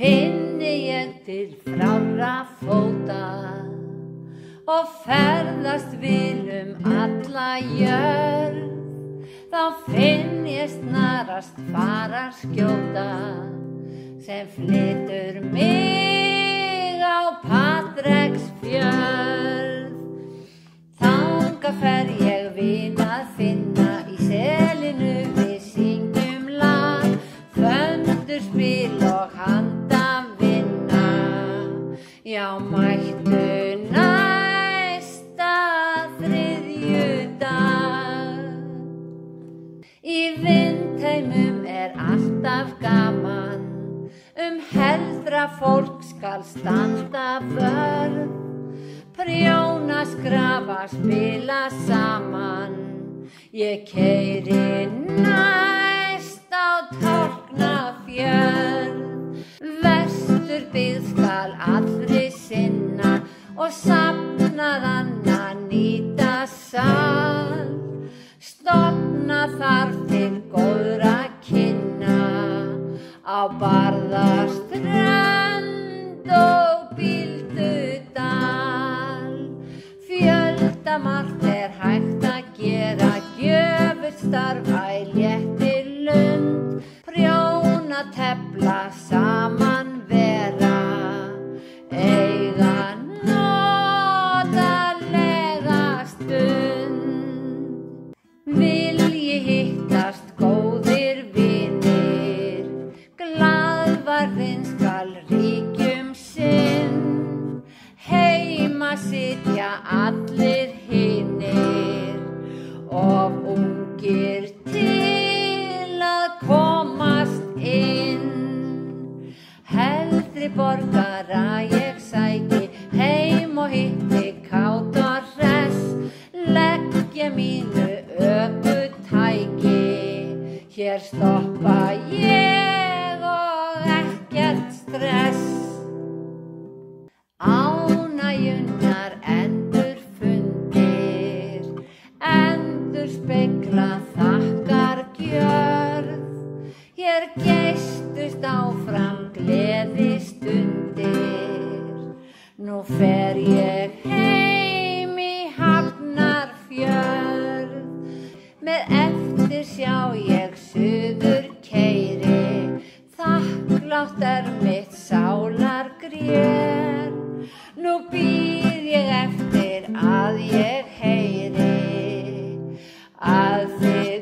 finni ég til frárra fóta og ferðast vil alla jörð. Þá finn ég snarast fara skjóta sem flytur mig á Patreksfjörð. Þangað fer ég vin að finna í selinu, við syngjum lag, föndurspil og handavinna. Já, mættu næsta þriðjudag. Í Vindheimum alltaf gaman, heldra fólk skal standa vörð. Prjónaskrafa spila saman, ég keyri næst á Tálknafjörð. Vesturbyggð skal allri sinna og safnaðanna nýta sal. Stofna þarf til góðra kynna á Barðaströnd og Bíldudal. Fjöldamargt hægt að gera, gjöfult starf æ léttir lund. Prjóna tefla saman vera, eiga notalega stund. Vilji hittast góðir vinir, glaðvarðinn skal ríkjum sinn. Heima sitja allir hinir, of ungir til að komast inn. Heldri borgara ég sæki heim og hitti kát og hress. Leggja mínu ökutæki, hér stoppa ég og ekkert stress. Ánægjunnar endurfundir, endurspegla þakkargjörð. Hér geystust áfram gleðistundir, nú fer ég heim í Hafnarfjörð. Með eftirsjá ég suður keyri, þakklátt mitt sálar grér. Nú bíð ég eftir að ég heyri að þið